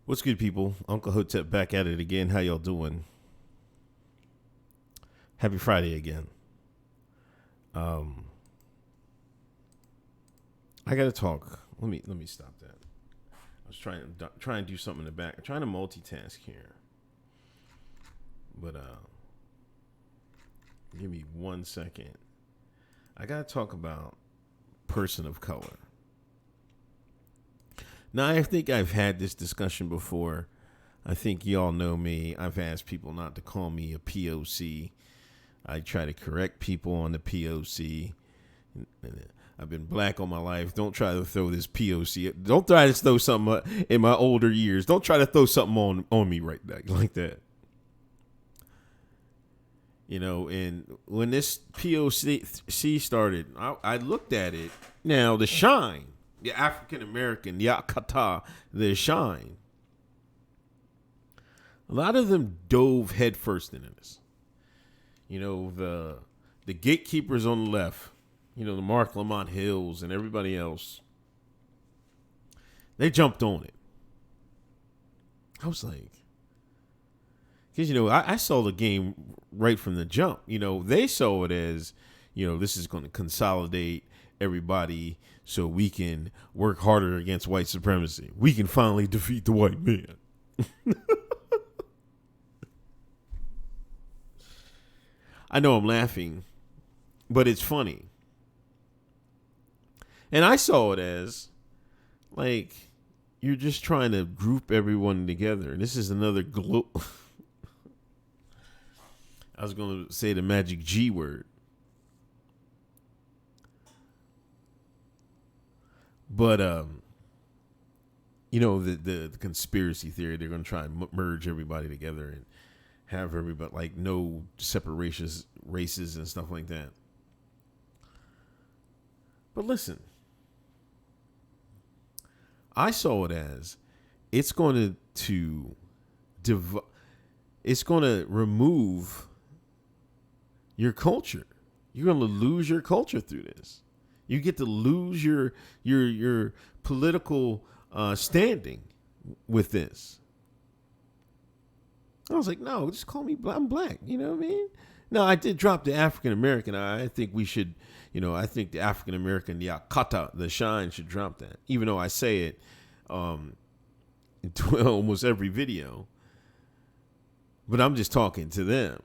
What's good, people? Uncle Hotep back at it again. How y'all doing? Happy Friday again. Um, I gotta talk. Let me stop that. I was trying to do something in the back. I'm trying to multitask here, but give me 1 second. I gotta talk about person of color. Now, I think I've had this discussion before. I think y'all know me. I've asked people not to call me a POC. I try to correct people on the POC. I've been black all my life. Don't try to throw this POC. Don't try to throw something in my older years. Don't try to throw something on me right back like that. You know, and when this POC started, I looked at it. Now, the shine, the African American, the Akata, the shine. A lot of them dove headfirst into this. You know, the gatekeepers on the left, you know, the Mark Lamont Hills and everybody else, they jumped on it. I was like, because, you know, I saw the game right from the jump. You know, they saw it as, you know, this is going to consolidate everybody so we can work harder against white supremacy. We can finally defeat the white man. I know I'm laughing, but it's funny. And I saw it as, like, you're just trying to group everyone together. And this is another I was going to say the magic G word. But, you know, the conspiracy theory, they're going to try and merge everybody together and have everybody, like, no separations, races and stuff like that. But listen, I saw it as it's going it's going to remove your culture. You're going to lose your culture through this. You get to lose your political standing with this. I was like, no, just call me I'm black. You know what I mean? No, I did drop the African American. I think we should, you know, I think the African American, the Akata, the shine should drop that. Even though I say it in almost every video. But I'm just talking to them.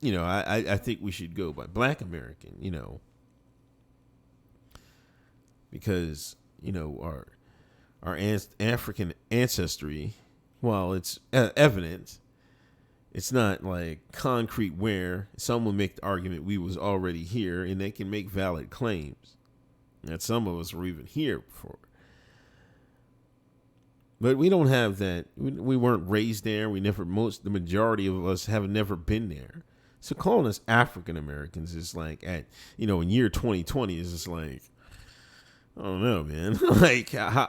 You know, I think we should go by Black American, you know. Because, you know, our African ancestry, while it's evident, it's not like concrete where someone make the argument we was already here, and they can make valid claims that some of us were even here before. But we don't have that. We weren't raised there. The majority of us have never been there. So calling us African Americans is like in year 2020 is just like, I don't know, man.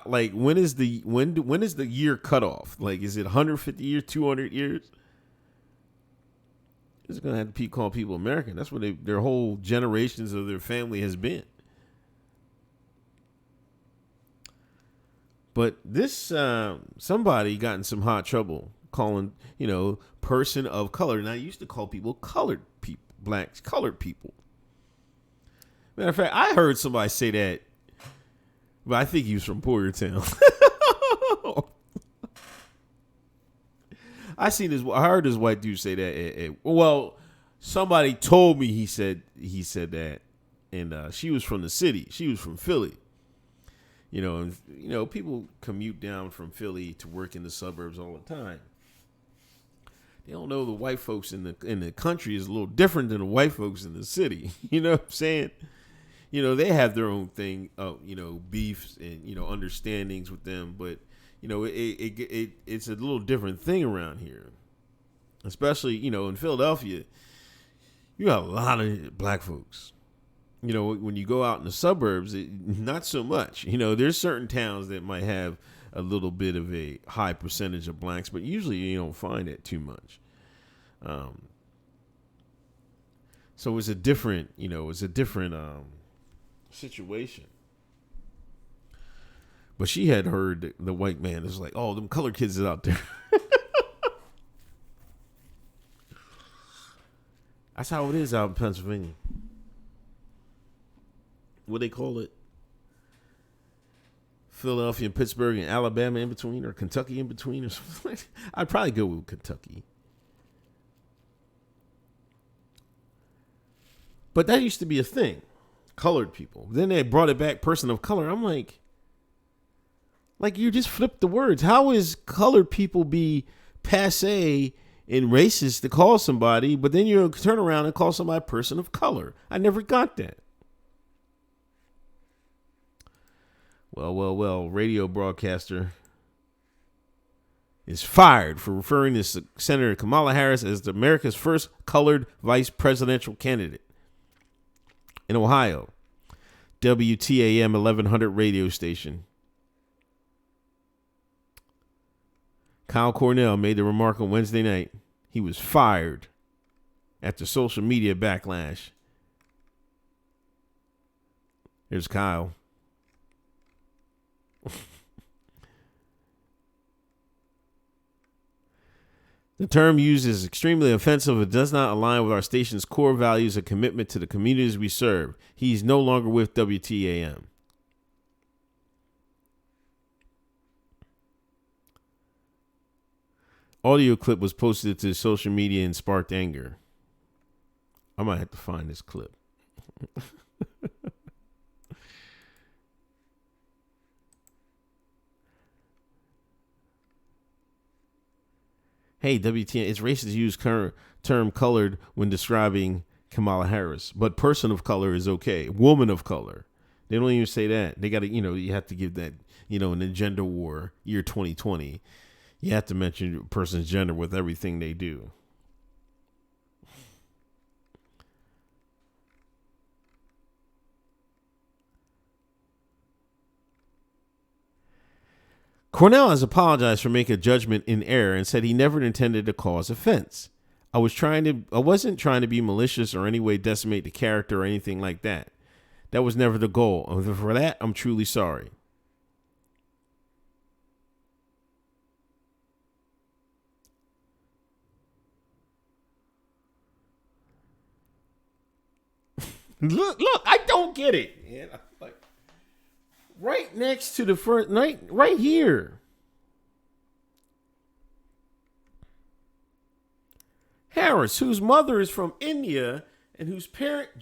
like when is the year cutoff? Like, is it 150 years, 200 years? It's gonna have to call people American. That's what their whole generations of their family has been. But this somebody got in some hot trouble calling, you know, person of color. And I used to call people colored people, blacks, colored people. Matter of fact, I heard somebody say that, but I think he was from Boyertown. I heard this white dude say that. Well, somebody told me he said that, and she was from the city. She was from Philly. You know, and people commute down from Philly to work in the suburbs all the time. They don't know the white folks in the country is a little different than the white folks in the city. You know what I'm saying? You know, they have their own thing, beefs and, understandings with them, but it's a little different thing around here, especially, in Philadelphia. You got a lot of black folks. You know, when you go out in the suburbs, not so much. You know, there's certain towns that might have a little bit of a high percentage of blacks, but usually you don't find it too much. So it's a different, situation. But she had heard the white man is like, oh, them colored kids is out there. That's how it is out in Pennsylvania. What they call it? Philadelphia and Pittsburgh and Alabama in between, or Kentucky in between, or something. I'd probably go with Kentucky. But that used to be a thing. Colored people. Then they brought it back, person of color. I'm like you just flipped the words. How is colored people be passe and racist to call somebody, but then you turn around and call somebody person of color? I never got that. Well, radio broadcaster is fired for referring to Senator Kamala Harris as America's first colored vice presidential candidate. In Ohio, WTAM 1100 radio station. Kyle Cornell made the remark on Wednesday night. He was fired after social media backlash. Here's Kyle. The term used is extremely offensive and does not align with our station's core values and commitment to the communities we serve. He's no longer with WTAM. Audio clip was posted to social media and sparked anger. I might have to find this clip. Hey, WTN, it's racist to use current term colored when describing Kamala Harris, but person of color is okay. Woman of color. They don't even say that. They got to, you have to give that, in the gender war year 2020, you have to mention a person's gender with everything they do. Cornell has apologized for making a judgment in error and said he never intended to cause offense. I wasn't trying to be malicious or any way decimate the character or anything like that. That was never the goal. And for that, I'm truly sorry. Look, I don't get it. Yeah, like, right next to the first night, right here. Harris, whose mother is from India and whose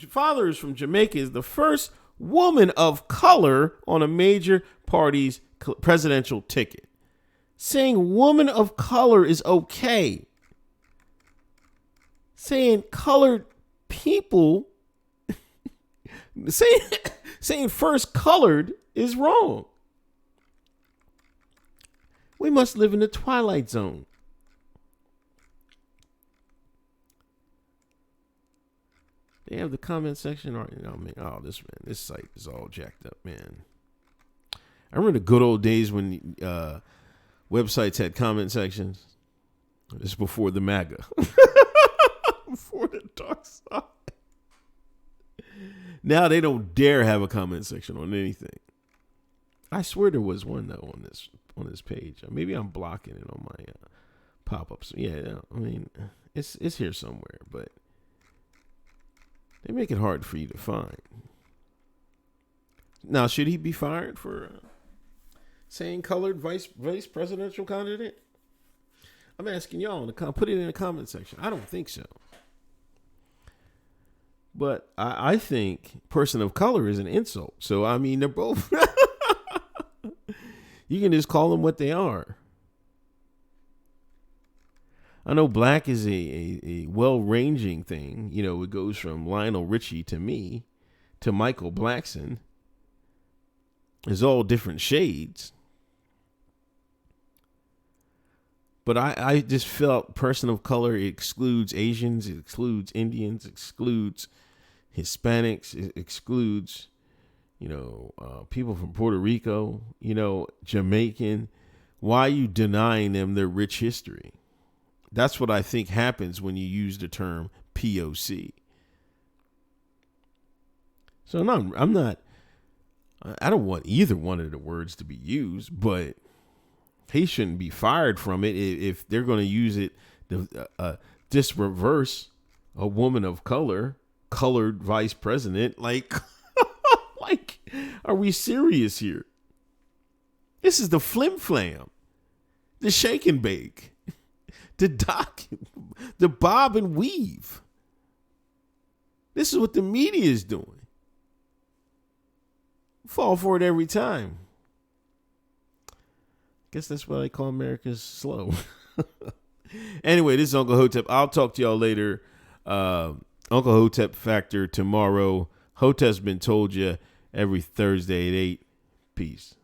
father is from Jamaica, is the first woman of color on a major party's presidential ticket. Saying woman of color is okay. Saying colored people, saying first colored is wrong. We must live in the twilight zone. They have the comment section. This site is all jacked up, man. I remember the good old days when websites had comment sections. It's before the MAGA. Before the dark side. Now they don't dare have a comment section on anything. I swear there was one though on this page. Maybe I'm blocking it on my pop-ups. Yeah, I mean it's here somewhere, but they make it hard for you to find. Now, should he be fired for saying colored vice presidential candidate? I'm asking y'all to put it in the comment section. I don't think so. But I think person of color is an insult. So, I mean, they're both. You can just call them what they are. I know black is a well-ranging thing. It goes from Lionel Richie to me to Michael Blackson. It's all different shades. But I just felt person of color excludes Asians, it excludes Indians, excludes Hispanics, it excludes, people from Puerto Rico, Jamaican. Why are you denying them their rich history? That's what I think happens when you use the term POC. So no, I'm not I don't want either one of the words to be used, but he shouldn't be fired from it if they're going to use it to reverse a woman of color, colored vice president. Like, like, are we serious here? This is the flim flam, the shake and bake, the bob and weave. This is what the media is doing. Fall for it every time. Guess that's why they call America slow. Anyway, this is Uncle Hotep. I'll talk to y'all later. Uncle Hotep Factor tomorrow. Hotep's been told you every Thursday at 8. Peace.